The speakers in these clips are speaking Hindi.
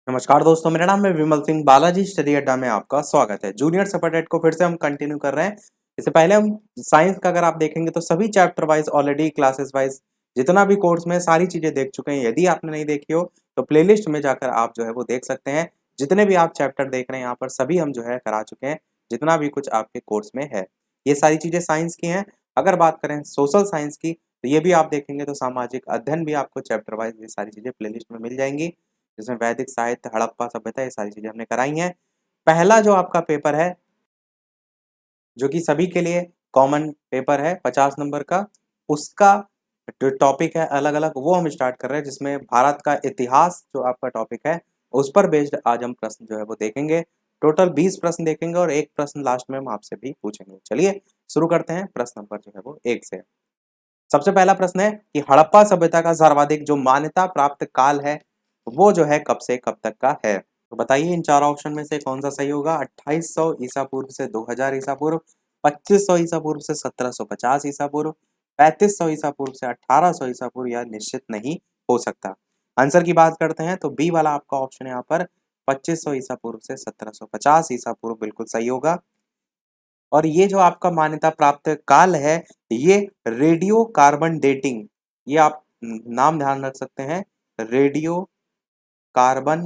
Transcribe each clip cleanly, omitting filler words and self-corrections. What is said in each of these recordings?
नमस्कार दोस्तों, मेरा नाम है विमल सिंह। बालाजी स्टडी अड्डा में आपका स्वागत है। जूनियर सपाटेट को फिर से हम कंटिन्यू कर रहे हैं। इससे पहले हम साइंस का अगर आप देखेंगे तो सभी chapter wise already classes wise जितना भी कोर्स में सारी चीजें देख चुके हैं। यदि आपने नहीं देखी हो तो प्लेलिस्ट में जाकर आप जो है वो देख सकते हैं। जितने भी आप चैप्टर देख रहे हैं यहाँ पर सभी हम जो है करा चुके हैं, जितना भी कुछ आपके कोर्स में है। ये सारी चीजें साइंस की हैं। अगर बात करें सोशल साइंस की तो ये भी आप देखेंगे तो सामाजिक अध्ययन भी आपको चैप्टर वाइज ये सारी चीजें प्लेलिस्ट में मिल जाएंगी, जिसमें वैदिक साहित्य, हड़प्पा सभ्यता, ये सारी चीजें हमने कराई हैं। पहला जो आपका पेपर है, जो कि सभी के लिए कॉमन पेपर है 50 नंबर का, उसका जो टॉपिक है अलग अलग वो हम स्टार्ट कर रहे हैं, जिसमें भारत का इतिहास जो आपका टॉपिक है उस पर बेस्ड आज हम प्रश्न जो है वो देखेंगे। टोटल 20 प्रश्न देखेंगे और एक प्रश्न लास्ट में हम आपसे भी पूछेंगे। चलिए शुरू करते हैं प्रश्न नंबर जो है वो 1 से। सबसे पहला प्रश्न है कि हड़प्पा सभ्यता का सर्वाधिक जो मान्यता प्राप्त काल है वो जो है कब से कब तक का है। तो बताइए इन चार ऑप्शन में से कौन सा सही होगा। 2800 ईसा पूर्व से 2000 ईसा पूर्व, 2500 ईसा पूर्व से 1750 ईसा पूर्व, 3500 ईसा पूर्व से 1800 ईसा पूर्व, या निश्चित नहीं हो सकता। आंसर की बात करते हैं तो बी वाला आपका ऑप्शन यहाँ पर 2500 ईसा पूर्व से 1750 ईसा पूर्व बिल्कुल सही होगा। और ये जो आपका मान्यता प्राप्त काल है, ये रेडियो कार्बन डेटिंग, ये आप नाम ध्यान रख सकते हैं, रेडियो कार्बन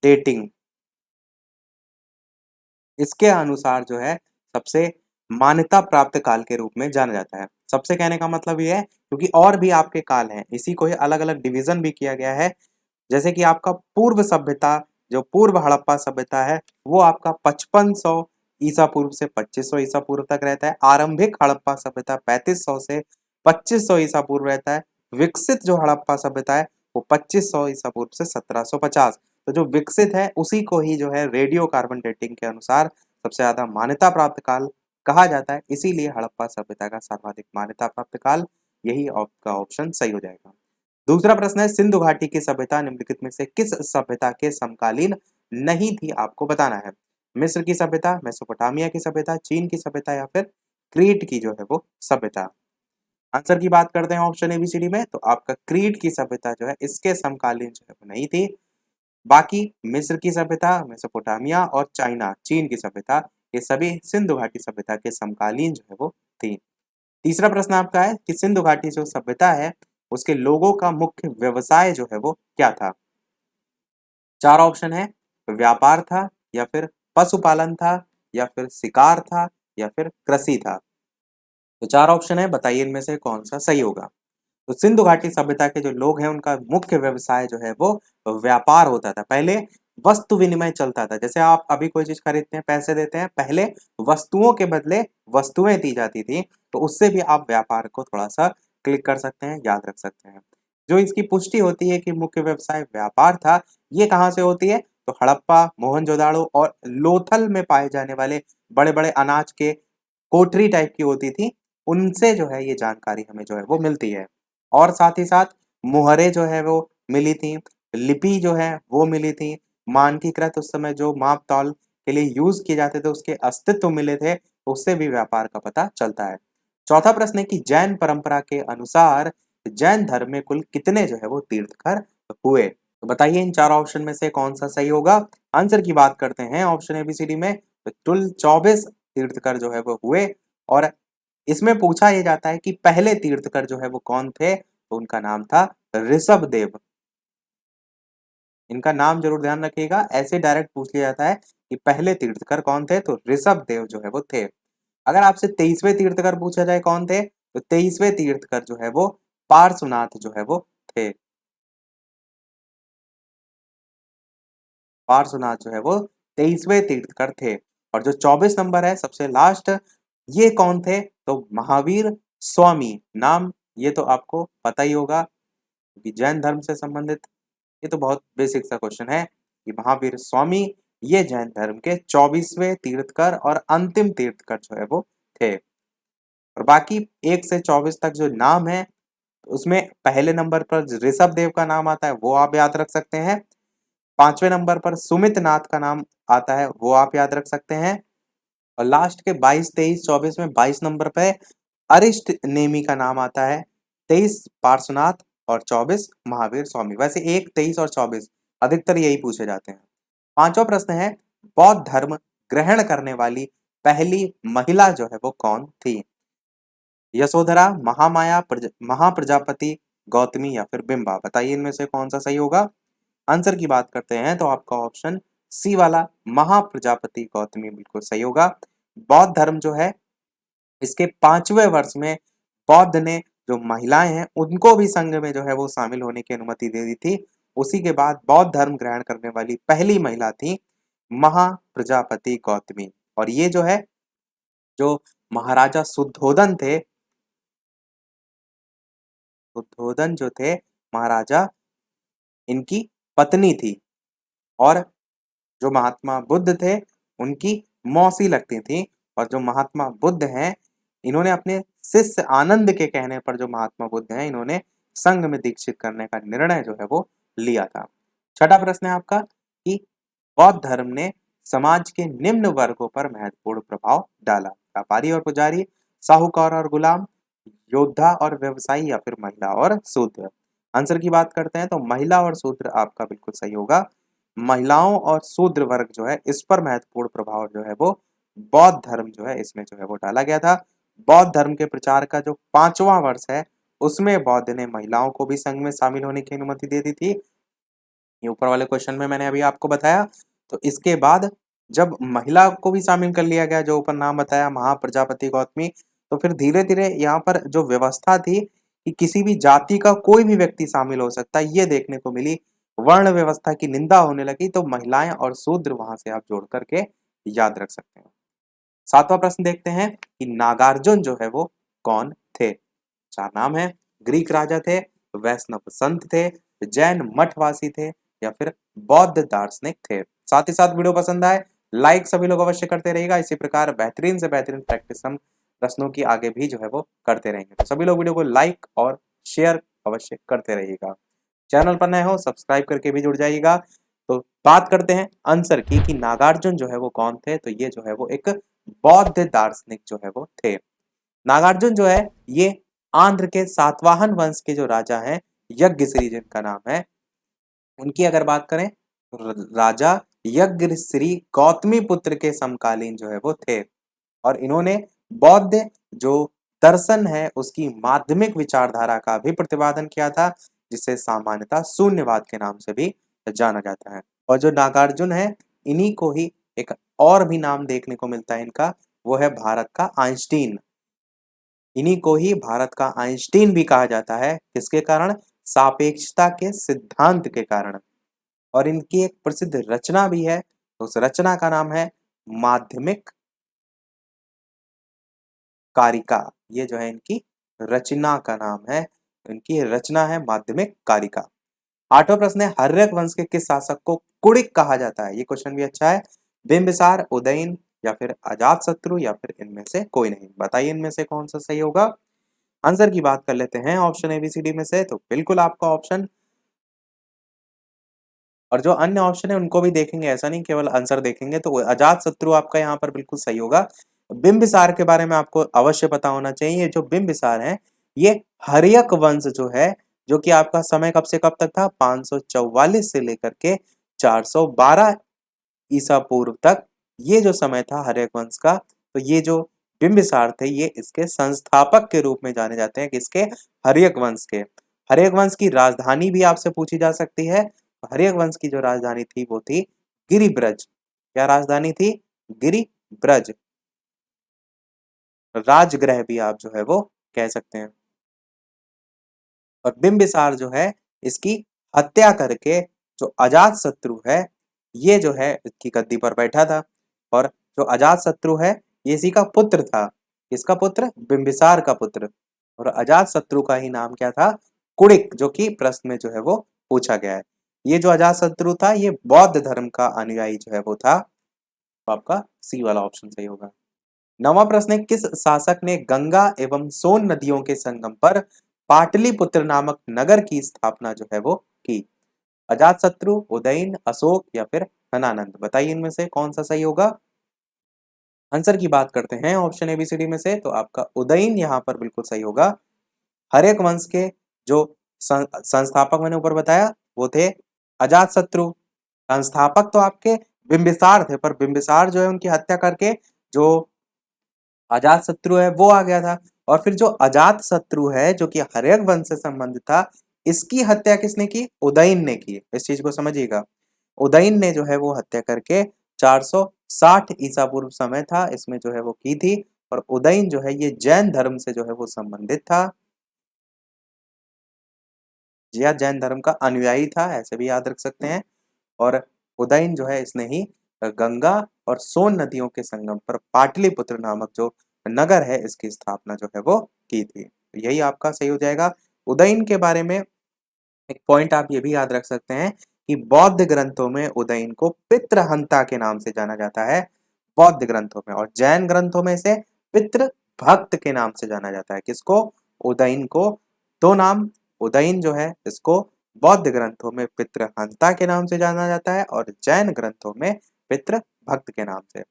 डेटिंग, इसके अनुसार जो है सबसे मान्यता प्राप्त काल के रूप में जाना जाता है। सबसे कहने का मतलब ये है क्योंकि और भी आपके काल हैं, इसी को ही अलग अलग डिवीजन भी किया गया है। जैसे कि आपका पूर्व सभ्यता, जो पूर्व हड़प्पा सभ्यता है वो आपका 5500 ईसा पूर्व से 2500 ईसा पूर्व तक रहता है। आरंभिक हड़प्पा सभ्यता 3500 से 2500 ईसा पूर्व रहता है। विकसित जो हड़प्पा सभ्यता है वो 2500 ईसा पूर्व से 1750। तो जो विकसित है उसी को ही जो है रेडियो कार्बन डेटिंग के अनुसार सबसे ज्यादा मान्यता प्राप्त काल कहा जाता है। इसीलिए हड़प्पा सभ्यता का सर्वाधिक मान्यता प्राप्त काल, यही आपका ऑप्शन सही हो जाएगा। दूसरा प्रश्न है सिंधु घाटी की सभ्यता निम्नलिखित में से किस सभ्यता के समकालीन नहीं थी, आपको बताना है। मिस्र की सभ्यता, मेसोपोटामिया की सभ्यता, चीन की सभ्यता, या फिर क्रीट की जो है वो सभ्यता। आंसर की बात करते हैं ऑप्शन एबीसीडी में तो आपका क्रीट की सभ्यता जो है इसके समकालीन जो है वो नहीं थी। बाकी मिस्र की सभ्यता, मेसोपोटामिया और चाइना चीन की सभ्यता, ये सभी सिंधु घाटी सभ्यता के समकालीन जो है वो थी। तीसरा प्रश्न आपका है कि सिंधु घाटी जो सभ्यता है उसके लोगों का मुख्य व्यवसाय जो है वो क्या था। चार ऑप्शन है, व्यापार था, या फिर पशुपालन था, या फिर शिकार था, या फिर कृषि था। तो चार ऑप्शन है, बताइए इनमें से कौन सा सही होगा। तो सिंधु घाटी सभ्यता के जो लोग हैं उनका मुख्य व्यवसाय जो है वो व्यापार होता था। पहले वस्तु विनिमय चलता था, जैसे आप अभी कोई चीज खरीदते हैं, पैसे देते हैं, पहले वस्तुओं के बदले वस्तुएं दी जाती थी। तो उससे भी आप व्यापार को थोड़ा सा क्लिक कर सकते हैं, याद रख सकते हैं। जो इसकी पुष्टि होती है कि मुख्य व्यवसाय व्यापार था, ये कहाँ से होती है, तो हड़प्पा, मोहनजोदाड़ो और लोथल में पाए जाने वाले बड़े बड़े अनाज के कोठरी टाइप की होती थी, उनसे जो है ये जानकारी हमें जो है वो मिलती है। और साथ ही साथ मुहरे जो है वो मिली थी, लिपि जो है वो मिली थी, मानकीकृत उस समय जो माप तौल के लिए यूज किए जाते थे उसके अस्तित्व मिले थे, उससे भी व्यापार का पता चलता है। चौथा प्रश्न है कि जैन परंपरा के अनुसार जैन धर्म में कुल कितने जो है वो तीर्थकर हुए। तो बताइए इन चार ऑप्शन में से कौन सा सही होगा। आंसर की बात करते हैं ऑप्शन एबीसीडी में तो कुल 24 तीर्थकर जो है वो हुए। और इसमें पूछा यह जाता है कि पहले तीर्थकर जो है वो कौन थे, तो उनका नाम था ऋषभ देव। इनका नाम जरूर ध्यान रखिएगा, ऐसे डायरेक्ट पूछ लिया जाता है कि पहले तीर्थकर कौन थे, तो ऋषभ देव जो है वो थे। अगर आपसे 23वें तीर्थकर पूछा जाए कौन थे, तो 23वें तीर्थकर जो है वो पार्श्वनाथ जो है वो थे। पार्श्वनाथ जो है वो 23वें तीर्थकर थे। और जो 24 नंबर है सबसे लास्ट, ये कौन थे, तो महावीर स्वामी नाम, ये तो आपको पता ही होगा क्योंकि जैन धर्म से संबंधित, ये तो बहुत बेसिक सा क्वेश्चन है कि महावीर स्वामी ये जैन धर्म के 24वें तीर्थकर और अंतिम तीर्थकर जो है वो थे। और बाकी 1 से 24 तक जो नाम है उसमें पहले नंबर पर ऋषभ देव का नाम आता है, वो आप याद रख सकते हैं। 5वें नंबर पर सुमित नाथ का नाम आता है, वो आप याद रख सकते हैं। और लास्ट के 22, 23, 24 में 22 नंबर पे अरिष्ट नेमी का नाम आता है। 23 पार्श्वनाथ और 24 महावीर स्वामी। वैसे 1, 23 और 24 अधिकतर यही पूछे जाते हैं। पांचवा प्रश्न है, बौद्ध धर्म ग्रहण करने वाली पहली महिला जो है वो कौन थी? यशोधरा, महामाया, महाप्रजापति, गौतमी या फिर बिंबा? बताइए इनमें से कौन सा सही होगा। आंसर की बात करते हैं तो आपका ऑप्शन सी वाला महाप्रजापति गौतमी बिल्कुल सही होगा। बौद्ध धर्म जो है इसके 5वें वर्ष में बौद्ध ने जो महिलाएं हैं उनको भी संघ में जो है वो शामिल होने की अनुमति दे दी थी। उसी के बाद बौद्ध धर्म ग्रहण करने वाली पहली महिला थी महाप्रजापति गौतमी। और ये जो है जो महाराजा शुद्धोधन थे, शुद्धोधन जो थे महाराजा, इनकी पत्नी थी और जो महात्मा बुद्ध थे उनकी मौसी लगती थी। और जो महात्मा बुद्ध हैं इन्होंने अपने शिष्य आनंद के कहने पर जो महात्मा बुद्ध हैं इन्होंने संघ में दीक्षित करने का निर्णय जो है वो लिया था। छठा प्रश्न है आपका कि बौद्ध धर्म ने समाज के निम्न वर्गों पर महत्वपूर्ण प्रभाव डाला। व्यापारी और पुजारी, साहूकार और गुलाम, योद्धा और व्यवसायी या फिर महिला और शूद्र? आंसर की बात करते हैं तो महिला और शूद्र आपका बिल्कुल सही होगा। महिलाओं और शूद्र वर्ग जो है इस पर महत्वपूर्ण प्रभाव जो है वो बौद्ध धर्म जो है इसमें जो है वो डाला गया था। बौद्ध धर्म के प्रचार का जो 5वां वर्ष है उसमें बौद्ध ने महिलाओं को भी संघ में शामिल होने की अनुमति दे दी थी। ये ऊपर वाले क्वेश्चन में मैंने अभी आपको बताया। तो इसके बाद जब महिला को भी शामिल कर लिया गया, जो ऊपर नाम बताया महाप्रजापति गौतमी, तो फिर धीरे धीरे यहाँ पर जो व्यवस्था थी कि किसी भी जाति का कोई भी व्यक्ति शामिल हो सकता है ये देखने को मिली। वर्ण व्यवस्था की निंदा होने लगी तो महिलाएं और शूद्र वहां से आप जोड़ करके याद रख सकते हैं। 7वां प्रश्न देखते हैं कि नागार्जुन जो है वो कौन थे। 4 नाम है, ग्रीक राजा थे, वैष्णव संत थे, जैन मठवासी थे या फिर बौद्ध दार्शनिक थे। साथ ही साथ वीडियो पसंद आए लाइक सभी लोग अवश्य करते रहिएगा। इसी प्रकार बेहतरीन से बेहतरीन प्रैक्टिस हम प्रश्नों की आगे भी जो है वो करते रहेंगे। तो सभी लोग वीडियो को लाइक और शेयर अवश्य करते रहिएगा। चैनल पर नए हो सब्सक्राइब करके भी जुड़ जाइएगा। तो बात करते हैं आंसर की कि नागार्जुन जो है वो कौन थे। तो ये जो है वो एक बौद्ध दार्शनिक जो है वो थे। नागार्जुन जो है ये आंध्र के सातवाहन वंश के जो राजा हैं, यज्ञश्री जिनका नाम है, उनकी अगर बात करें तो राजा यज्ञश्री गौतमी पुत्र के समकालीन जो है वो थे। और इन्होंने बौद्ध जो दर्शन है उसकी माध्यमिक विचारधारा का भी प्रतिपादन किया था, जिसे सामान्यतः शून्यवाद के नाम से भी जाना जाता है। और जो नागार्जुन है इन्हीं को ही एक और भी नाम देखने को मिलता है इनका, वो है भारत का आइंस्टीन। इन्हीं को ही भारत का आइंस्टीन भी कहा जाता है। किसके कारण? सापेक्षता के सिद्धांत के कारण। और इनकी एक प्रसिद्ध रचना भी है, तो उस रचना का नाम है माध्यमिक कारिका। ये जो है इनकी रचना का नाम है, इनकी रचना है माध्यमिक कारिका। 8वां प्रश्न है, हर्यक वंश के किस शासक को कुड़िक कहा जाता है? ये क्वेश्चन भी अच्छा है। बिंबिसार, उदयन या फिर अजातशत्रु या फिर इनमें से कोई नहीं? बताइए इनमें से कौन सा सही होगा। आंसर की बात कर लेते हैं ऑप्शन एबीसीडी में से। तो बिल्कुल आपका ऑप्शन, और जो अन्य ऑप्शन है उनको भी देखेंगे, ऐसा नहीं केवल आंसर देखेंगे। तो अजातशत्रु आपका यहाँ पर बिल्कुल सही होगा। बिंबिसार के बारे में आपको अवश्य पता होना चाहिए। जो बिंबिसार है ये हर्यक वंश जो है, जो कि आपका समय कब से कब तक था? 544 से लेकर के 412 ईसा पूर्व तक ये जो समय था हर्यक वंश का। तो ये जो बिंबिसार थे ये इसके संस्थापक के रूप में जाने जाते हैं। किसके? हर्यक वंश के। हर्यक वंश की राजधानी भी आपसे पूछी जा सकती है। हर्यक वंश की जो राजधानी थी वो थी गिरिब्रज। क्या राजधानी थी? गिरिब्रज। राजगृह भी आप जो है वो कह सकते हैं। और बिंबिसार जो है इसकी हत्या करके जो अजातशत्रु है ये जो है इसकी गद्दी पर बैठा था। और जो अजातशत्रु है ये इसी का पुत्र था। किसका पुत्र? बिंबिसार का पुत्र। और अजातशत्रु का ही नाम क्या था? कुड़िक, जो कि प्रश्न में जो है वो पूछा गया है। ये जो अजातशत्रु था ये बौद्ध धर्म का अनुयायी जो है वो था। तो आपका सी वाला ऑप्शन सही होगा। 9वां प्रश्न है, किस शासक ने गंगा एवं सोन नदियों के संगम पर पाटलिपुत्र नामक नगर की स्थापना जो है वो की? अजातशत्रु, उदयन, अशोक या फिर धनानंद? बताइए इनमें से कौन सा सही होगा। आंसर की बात करते हैं ऑप्शन एबीसीडी में से। तो आपका उदयन यहाँ पर बिल्कुल सही होगा। हर्यक वंश के जो संस्थापक मैंने ऊपर बताया वो थे अजातशत्रु। संस्थापक तो आपके बिंबिसार थे, पर बिंबिसार जो है उनकी हत्या करके जो अजातशत्रु है वो आ गया था। और फिर जो अजातशत्रु है जो कि हर्यक वंश से संबंधित था, इसकी हत्या किसने की? उदयन ने की। इस चीज को समझिएगा, उदयन ने जो है वो हत्या करके 460 ईसा पूर्व समय था इसमें जो है वो की थी। और उदयन जो है ये जैन धर्म से जो है वो संबंधित था, या जैन धर्म का अनुयायी था, ऐसे भी याद रख सकते हैं। और उदयन जो है इसने ही गंगा और सोन नदियों के संगम पर पाटलिपुत्र नामक जो नगर है इसकी स्थापना जो है वो की थी। तो यही आपका सही हो जाएगा। उदयन के बारे में एक पॉइंट आप ये भी याद रख सकते हैं कि बौद्ध ग्रंथों में उदयन को पितृहंता के नाम से जाना जाता है, बौद्ध ग्रंथों में। और जैन ग्रंथों में इसे पितृभक्त के नाम से जाना जाता है। किसको? उदयन को। दो नाम, उदयन जो है इसको बौद्ध ग्रंथों में पितृहंता के नाम से जाना जाता है और जैन ग्रंथों में पितृभक्त के नाम से।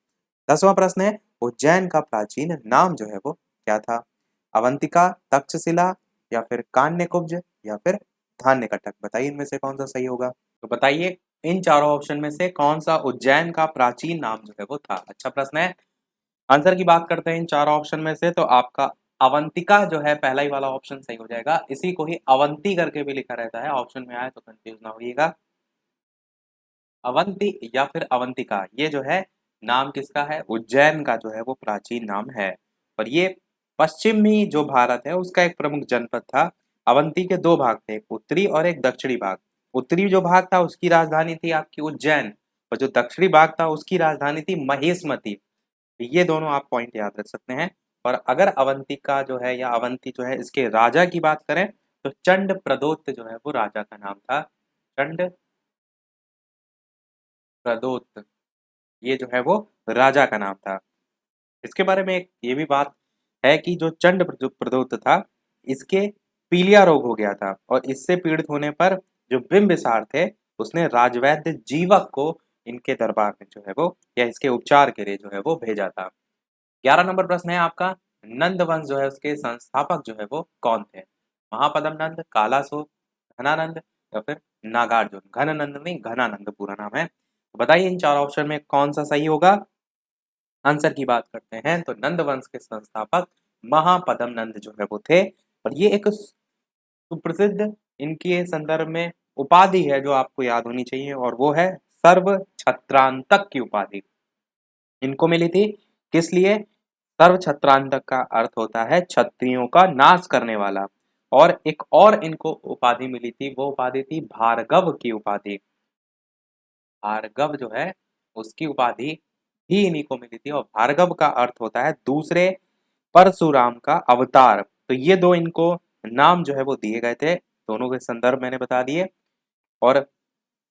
10वां प्रश्न है, उज्जैन का प्राचीन नाम जो है वो क्या था? अवंतिका, तक्षशिला, या फिर कान्यकुब्ज, या फिर धान्यकटक। बताइए इनमें से कौन सा सही होगा। तो बताइए इन चारों ऑप्शन में से कौन सा उज्जैन का प्राचीन नाम जो है वो था। अच्छा प्रश्न है। आंसर की बात करते हैं इन चारों ऑप्शन में से, तो आपका अवंतिका जो है पहला ही वाला ऑप्शन सही हो जाएगा। इसी को ही अवंती करके भी लिखा रहता है, ऑप्शन में आए तो कंफ्यूज ना होइएगा। अवंती या फिर अवंतिका, ये जो है नाम किसका है? उज्जैन का जो है वो प्राचीन नाम है। और ये पश्चिमी जो भारत है उसका एक प्रमुख जनपद था। अवंती के दो भाग थे, एक उत्तरी और एक दक्षिणी भाग। उत्तरी जो भाग था उसकी राजधानी थी आपकी उज्जैन, और जो दक्षिणी भाग था उसकी राजधानी थी महेशमती। ये दोनों आप पॉइंट याद रख सकते हैं। और अगर अवंतिका जो है या अवंती जो है इसके राजा की बात करें तो चंड प्रदोत जो है वो राजा का नाम था। चंड प्रदोत, ये जो है वो राजा का नाम था। इसके बारे में एक ये भी बात है कि जो चंड प्रदोत था इसके पीलिया रोग हो गया था, और इससे पीड़ित होने पर जो बिंबिसार थे उसने राजवैद्य जीवक को इनके दरबार में जो है वो या इसके उपचार के लिए जो है वो भेजा था। 11 नंबर प्रश्न है आपका, नंद वंश जो है उसके संस्थापक जो है वो कौन थे? महापदम नंद, कालासो, घनानंद, या फिर नागार्जुन। घनानंद नहीं, घनानंद पूरा नाम है। तो बताइए इन चार ऑप्शन में कौन सा सही होगा। आंसर की बात करते हैं तो नंद वंश के संस्थापक महापदम नंद जो है वो थे। और ये एक सुप्रसिद्ध इनके संदर्भ में उपाधि है जो आपको याद होनी चाहिए, और वो है सर्व छत्रांतक की उपाधि। इनको मिली थी किस लिए? सर्व छत्रांतक का अर्थ होता है क्षत्रियों का नाश करने वाला। और एक और इनको उपाधि मिली थी, वो उपाधि थी भार्गव की उपाधि। भार्गव जो है उसकी उपाधि भी इन्हीं को मिली थी, और भार्गव का अर्थ होता है दूसरे परशुराम का अवतार। तो ये दो इनको नाम जो है वो दिए गए थे, दोनों के संदर्भ मैंने बता दिए। और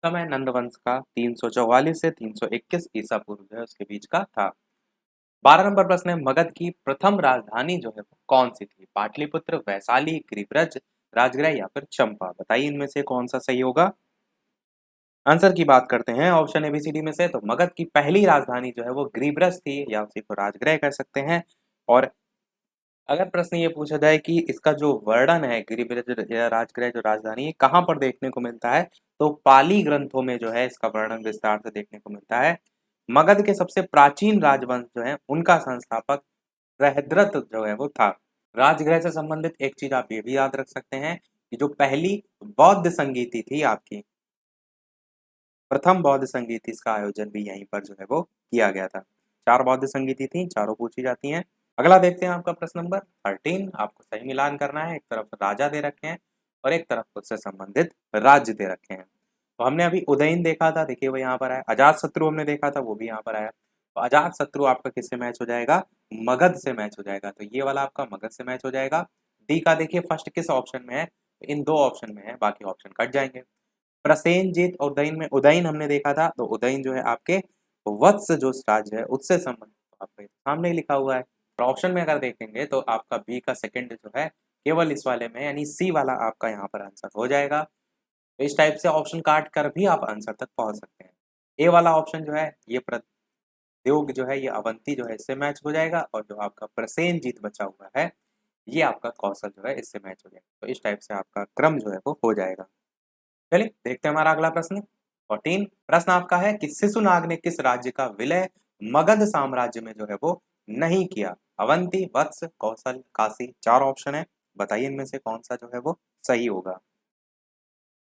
समय नंदवंश का 344 से 321 ईसा पूर्व जो है उसके बीच का था। 12 नंबर प्रश्न है, मगध की प्रथम राजधानी जो है वो कौन सी थी? पाटलिपुत्र, वैशाली, गिरिब्रज, राजगृह, या फिर चंपा। बताइए इनमें से कौन सा सही होगा। आंसर की बात करते हैं ऑप्शन एबीसीडी में से, तो मगध की पहली राजधानी जो है वो गिरिब्रज थी, या उसी को राजगृह कह सकते हैं। और अगर प्रश्न ये पूछा जाए कि इसका जो वर्णन है गिरिब्रज या राजगृह जो राजधानी है कहाँ पर देखने को मिलता है, तो पाली ग्रंथों में जो है इसका वर्णन विस्तार से देखने को मिलता है। मगध के सबसे प्राचीन राजवंश जो है उनका संस्थापक बृहद्रथ जो है वो था। राजगृह से संबंधित एक चीज आप ये भी याद रख सकते हैं कि जो पहली बौद्ध संगीति थी आपकी, प्रथम बौद्ध संगीति, इसका आयोजन भी यहीं पर जो है वो किया गया था। 4 बौद्ध संगीति थी, चारों पूछी जाती हैं। अगला देखते हैं आपका प्रश्न नंबर 13। आपको सही मिलान करना है, एक तरफ राजा दे रखे हैं और एक तरफ उससे संबंधित राज्य दे रखे हैं। तो हमने अभी उदयन देखा था, देखिए वो यहाँ पर आया। अजात शत्रु हमने देखा था, वो भी यहाँ पर आया। तो अजात शत्रु आपका किससे मैच हो जाएगा? मगध से मैच हो जाएगा। तो ये वाला आपका मगध से मैच हो जाएगा। डी का देखिए फर्स्ट किस ऑप्शन में है, इन दो ऑप्शन में है, बाकी ऑप्शन कट जाएंगे। प्रसेनजीत और उदयन में उदयन हमने देखा था, तो उदयन जो है आपके वत्स जो राज्य है उससे संबंधित, तो आपके सामने ही लिखा हुआ है। और ऑप्शन में अगर देखेंगे तो आपका बी का सेकंड जो है केवल इस वाले में, यानी सी वाला आपका यहाँ पर आंसर हो जाएगा। तो इस टाइप से ऑप्शन काट कर भी आप आंसर तक पहुंच सकते हैं। ए वाला ऑप्शन जो है ये प्रद्योग जो है ये अवंती जो है इससे मैच हो जाएगा, और जो आपका प्रसेनजीत बचा हुआ है ये आपका कौशल जो है इससे मैच हो जाएगा। तो इस टाइप से आपका क्रम जो है वो हो जाएगा। चलिए देखते हैं हमारा अगला प्रश्न। 14 प्रश्न आपका है कि शिशुनाग ने किस राज्य का विलय मगध साम्राज्य में जो है वो नहीं किया? अवंती, वत्स, कौशल, काशी, 4 ऑप्शन है, बताइए इनमें से कौन सा जो है वो सही होगा।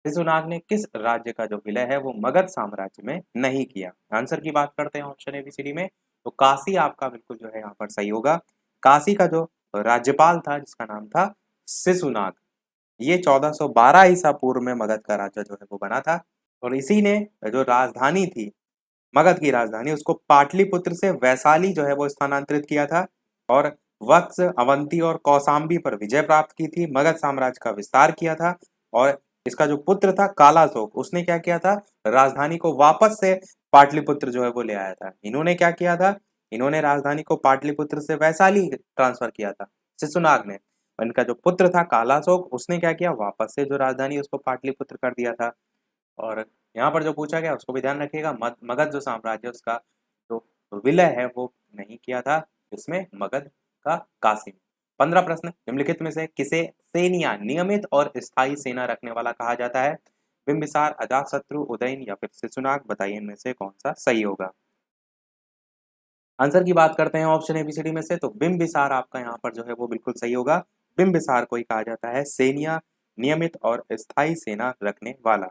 शिशुनाग ने किस राज्य का जो विलय है वो मगध साम्राज्य में नहीं किया? आंसर की बात करते हैं ऑप्शन एबीसीडी में, तो काशी आपका बिल्कुल जो है यहाँ पर सही होगा। काशी का जो राज्यपाल था जिसका नाम था शिशुनाग, ये 1412 ईसा पूर्व में मगध का राजा जो है वो बना था। और इसी ने जो राजधानी थी, मगध की राजधानी, उसको पाटलिपुत्र से वैशाली जो है वो स्थानांतरित किया था। और वत्स, अवंती और कौशाम्बी पर विजय प्राप्त की थी, मगध साम्राज्य का विस्तार किया था। और इसका जो पुत्र था कालाशोक, उसने क्या किया था, राजधानी को वापस से पाटलिपुत्र जो है वो ले आया था। इन्होंने क्या किया था, इन्होंने राजधानी को पाटलिपुत्र से वैशाली ट्रांसफर किया था, शिशुनाग ने। इनका जो पुत्र था कालाशोक, उसने क्या किया, वापस से जो राजधानी उसको पाटलिपुत्र कर दिया था। और यहाँ पर जो पूछा गया उसको भी ध्यान रखिएगा, मगध जो साम्राज्य उसका जो विलय है वो नहीं किया था, इसमें मगध का काशी में। 15 प्रश्न, निम्नलिखित में से किसे सेनिया, नियमित और स्थायी सेना रखने वाला कहा जाता है? बिंबिसार, अजातशत्रु, उदयन या फिर शिशुनाग, बताइए इनमें से कौन सा सही होगा। आंसर की बात करते हैं ऑप्शन एबीसीडी में से, तो बिंबिसार आपका यहाँ पर जो है वो बिल्कुल सही होगा। बिंबिसार को ही कहा जाता है सेनिया, नियमित और स्थायी सेना रखने वाला।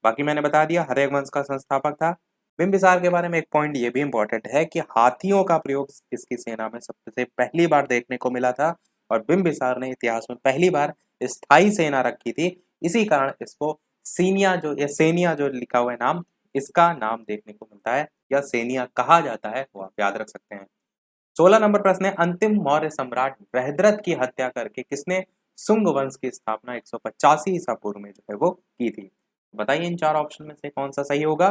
बाकी मैंने बता दिया हर्यक वंश का संस्थापक था। बिंबिसार के बारे में एक पॉइंट ये भी इंपॉर्टेंट है कि हाथियों का प्रयोग इसकी सेना में सबसे पहली बार देखने को मिला था। और बिंबिसार ने इतिहास में पहली बार स्थायी सेना रखी थी, इसी कारण इसको सीनिया जो या सेनिया जो लिखा हुआ है नाम, इसका नाम देखने को मिलता है या सेनिया कहा जाता है, वो आप याद रख सकते हैं। 16 नंबर प्रश्न है, अंतिम मौर्य सम्राट बृहद्रथ की हत्या करके किसने शुंग वंश की स्थापना 185 ईसा पूर्व में जो है वो की थी? बताइए इन 4 ऑप्शन में से कौन सा सही होगा।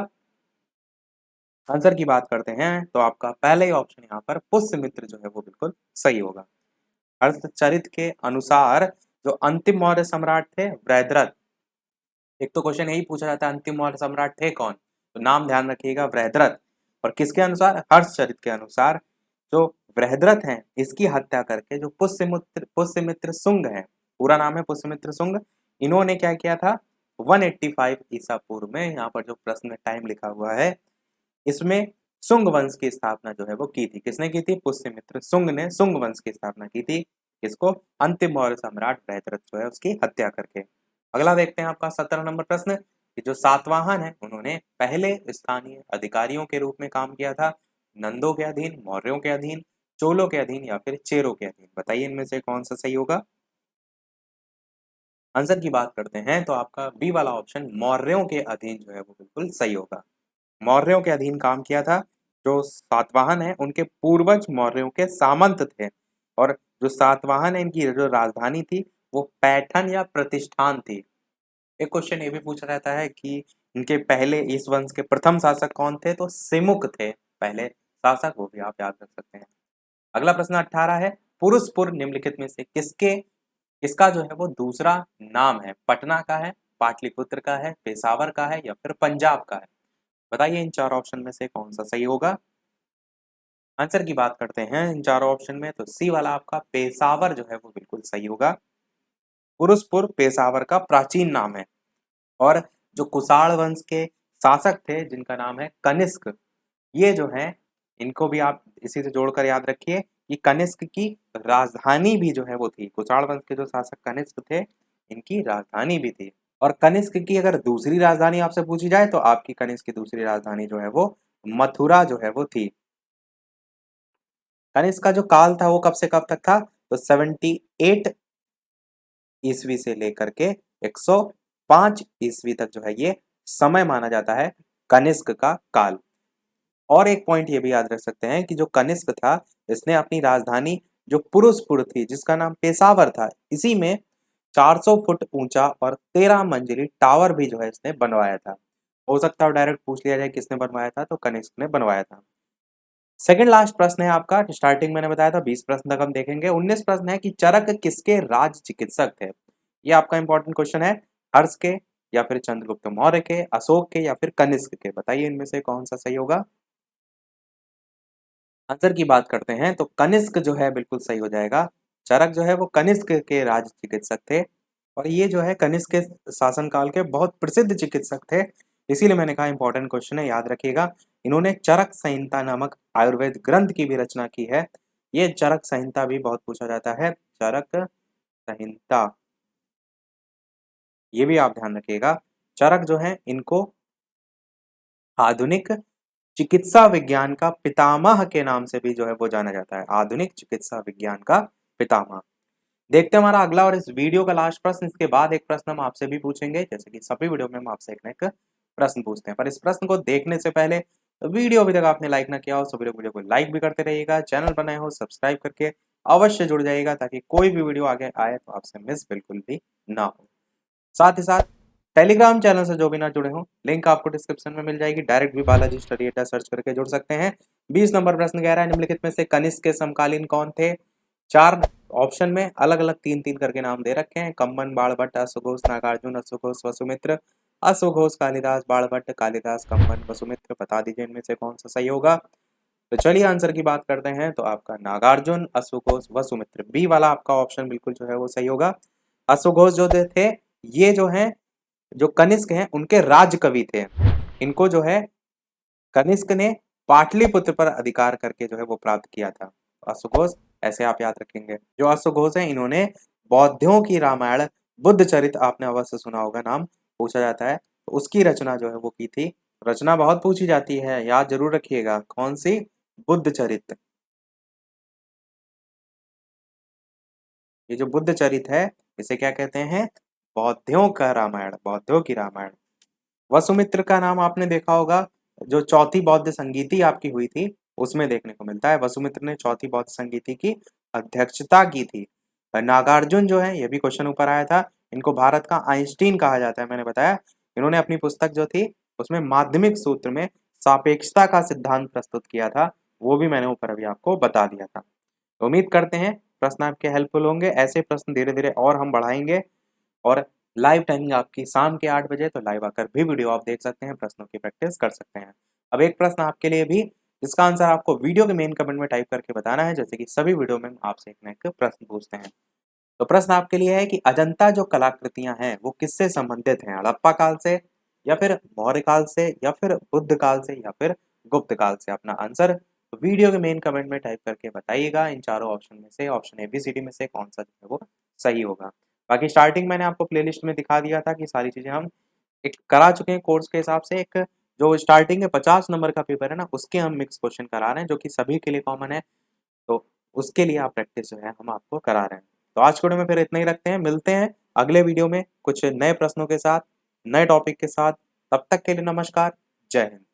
आंसर की बात करते हैं तो आपका पहला ही ऑप्शन यहाँ पर पुष्यमित्र जो है वो बिल्कुल सही होगा। हर्षचरित के अनुसार जो अंतिम मौर्य सम्राट थे बृहद्रथ, एक तो क्वेश्चन यही पूछा जाता है अंतिम मौर्य सम्राट थे कौन, तो नाम ध्यान रखिएगा बृहद्रथ। और किसके अनुसार, हर्षचरित के अनुसार जो बृहद्रथ हैं इसकी हत्या करके जो पुष्यमित्र शुंग है, पूरा नाम है पुष्यमित्र शुंग, इन्होंने क्या किया था 185 ईसा पूर्व में, यहाँ पर जो प्रश्न में टाइम लिखा हुआ है इसमें शुंग वंश की स्थापना जो है वो की थी। किसने की थी, पुष्यमित्र शुंग ने शुंग वंश की स्थापना की थी। इसको अंतिम मौर्य सम्राट बृहद्रथ जो है उसकी हत्या करके। अगला देखते हैं आपका 17 नंबर प्रश्न कि जो सातवाहन है उन्होंने पहले स्थानीय अधिकारियों के रूप में काम किया था, नंदों के अधीन, मौर्यों के अधीन, चोलों के अधीन या फिर चेरों के अधीन, बताइए इनमें से कौन सा सही होगा। आंसर की बात करते हैं तो आपका बी वाला ऑप्शन मौर्यों के अधीन जो है वो बिल्कुल सही होगा। मौर्यों के अधीन काम किया था। जो सातवाहन है उनके पूर्वज मौर्यों के सामंत थे। और जो सातवाहन है इनकी जो राजधानी थी वो पैठन या प्रतिष्ठान थी। एक क्वेश्चन ये भी पूछा जाता है कि इनके पहले इस वंश के प्रथम शासक कौन थे, तो सिमुक थे पहले शासक, वो भी आप याद रख सकते हैं। अगला प्रश्न 18 है, पुरुषपुर निम्नलिखित में से किसका जो है वो दूसरा नाम है? पटना का है, पाटलिपुत्र का है, पेशावर का है या फिर पंजाब का है, बताइए इन 4 ऑप्शन में से कौन सा सही होगा। आंसर की बात करते हैं इन चारों ऑप्शन में, तो सी वाला आपका पेशावर जो है वो बिल्कुल सही होगा। पुरुषपुर पेशावर का प्राचीन नाम है। और जो कुषाण वंश के शासक थे जिनका नाम है कनिष्क, ये जो है इनको भी आप इसी से जोड़कर याद रखिए कि कनिष्क की राजधानी भी जो है वो थी, कुषाण वंश के जो शासक कनिष्क थे इनकी राजधानी भी थी। और कनिष्क की अगर दूसरी राजधानी आपसे पूछी जाए तो आपकी कनिष्क की दूसरी राजधानी जो है वो मथुरा जो है वो थी। कनिष्क का जो काल था वो कब से कब तक था, तो 78 ईस्वी से लेकर के 105 ईस्वी तक जो है ये समय माना जाता है कनिष्क का काल। और एक पॉइंट ये भी याद रख सकते हैं कि जो कनिष्क था इसने अपनी राजधानी जो पुरुषपुर थी जिसका नाम पेशावर था, इसी में 400 फुट ऊंचा और 13 मंजिली टावर भी जो है इसने बनवाया था। हो सकता है डायरेक्ट पूछ लिया जाए किसने बनवाया था, तो कनिष्क ने बनवाया था। सेकंड लास्ट प्रश्न है आपका, स्टार्टिंग मैंने बताया था 20 प्रश्न तक हम देखेंगे। 19 प्रश्न है कि चरक किसके राज चिकित्सक थे? ये आपका इंपॉर्टेंट क्वेश्चन है। हर्ष के या फिर चंद्रगुप्त मौर्य के, अशोक के या फिर कनिष्क के, बताइए इनमें से कौन सा सही होगा। आंसर की बात करते हैं तो कनिष्क जो है बिल्कुल सही हो जाएगा। चरक जो है वो कनिष्क के राज चिकित्सक थे। और ये जो है कनिष्क के शासनकाल के बहुत प्रसिद्ध चिकित्सक थे, इसीलिए मैंने कहा इंपॉर्टेंट क्वेश्चन है, याद रखिएगा। इन्होंने चरक संहिता नामक आयुर्वेद ग्रंथ की भी रचना की है। ये चरक संहिता भी बहुत पूछा जाता है, चरक संहिता, ये भी आप ध्यान रखिएगा। चरक जो है इनको आधुनिक चिकित्सा विज्ञान का पितामह के नाम से भी जो है वो जाना जाता है, आधुनिक चिकित्सा विज्ञान का पितामह। देखते हैं हमारा अगला और इस वीडियो का लास्ट प्रश्न, इसके बाद एक प्रश्न हम आपसे भी पूछेंगे, जैसे कि सभी वीडियो में हम आपसे एक ना एक प्रश्न पूछते हैं। पर इस प्रश्न को देखने से पहले वीडियो अभी तक आपने लाइक ना किया हो, सभी लोग वीडियो को लाइक भी करते रहिएगा, चैनल बनाए हो सब्सक्राइब करके अवश्य जुड़ जाइएगा, ताकि कोई भी वीडियो आगे आए तो आपसे मिस बिल्कुल भी ना हो। साथ ही साथ टेलीग्राम चैनल से जो भी ना जुड़े हो, लिंक आपको डिस्क्रिप्शन में मिल जाएगी, डायरेक्ट भी बालाजी स्टडी अड्डा सर्च करके जुड़ सकते हैं। 20 नंबर प्रश्न कह रहा है, निम्नलिखित में से कनिष्क के समकालीन कौन थे? 4 ऑप्शन में अलग अलग 3-3 करके नाम दे रखे हैं, कंबन, बाणभट्ट, अश्वघोष, नागार्जुन, अश्वघोष, वसुमित्र। अश्वघोष, कालिदास, बाणभट्ट, कालिदास, कंबन, वसुमित्र, बता दीजिए इनमें से कौन सा सही होगा। तो चलिए आंसर की बात करते हैं, तो आपका नागार्जुन, अश्वघोष, वसुमित्र, बी वाला आपका ऑप्शन बिल्कुल जो है वो सही होगा। अश्वघोष जो थे, ये जो है जो कनिष्क हैं उनके राज कवि थे। इनको जो है कनिष्क ने पाटलिपुत्र पर अधिकार करके जो है वो प्राप्त किया था। अश्वघोष ऐसे आप याद रखेंगे। जो अश्वघोष है इन्होंने बौद्धों की रामायण बुद्ध चरित, आपने अवश्य सुना होगा नाम, पूछा जाता है, तो उसकी रचना जो है वो की थी। रचना बहुत पूछी जाती है, याद जरूर रखिएगा, कौन सी? बुद्ध चरित। ये जो बुद्ध चरित है इसे क्या कहते हैं? बौद्धों का रामायण, बौद्धों की रामायण। वसुमित्र का नाम आपने देखा होगा, जो चौथी बौद्ध संगीति आपकी हुई थी उसमें देखने को मिलता है। वसुमित्र ने चौथी बौद्ध संगीति की अध्यक्षता की थी। नागार्जुन जो है, ये भी क्वेश्चन ऊपर आया था, इनको भारत का आइंस्टीन कहा जाता है, मैंने बताया। इन्होंने अपनी पुस्तक जो थी उसमें माध्यमिक सूत्र में सापेक्षता का सिद्धांत प्रस्तुत किया था, वो भी मैंने ऊपर अभी आपको बता दिया था। तो उम्मीद करते हैं प्रश्न आपके हेल्पफुल होंगे, ऐसे प्रश्न धीरे धीरे और हम बढ़ाएंगे। और लाइव टाइमिंग आपकी शाम के 8 बजे, तो लाइव आकर भी वीडियो आप देख सकते हैं, प्रश्नों की प्रैक्टिस कर सकते हैं। अब एक प्रश्न आपके लिए भी, जिसका आंसर आपको वीडियो के मेन कमेंट में टाइप करके बताना है, जैसे कि सभी वीडियो में हम आपसे एक ना एक प्रश्न पूछते हैं। तो प्रश्न आपके लिए है कि अजंता जो कलाकृतियां हैं वो किससे संबंधित हैं? हड़प्पा काल से, या फिर मौर्य काल से, या फिर बुद्ध काल से, या फिर गुप्त काल से? अपना आंसर वीडियो के मेन कमेंट में टाइप करके बताइएगा। इन चारों ऑप्शन में से ऑप्शन ABCD में से कौन सा जो है वो सही होगा। बाकी स्टार्टिंग मैंने आपको प्लेलिस्ट में दिखा दिया था कि सारी चीजें हम एक करा चुके हैं कोर्स के हिसाब से। एक जो स्टार्टिंग है 50 नंबर का पेपर है ना, उसके हम मिक्स क्वेश्चन करा रहे हैं, जो कि सभी के लिए कॉमन है। तो उसके लिए आप प्रैक्टिस जो है हम आपको करा रहे हैं। तो आज के वीडियो में फिर इतना ही रखते हैं, मिलते हैं अगले वीडियो में कुछ नए प्रश्नों के साथ, नए टॉपिक के साथ। तब तक के लिए नमस्कार, जय हिंद।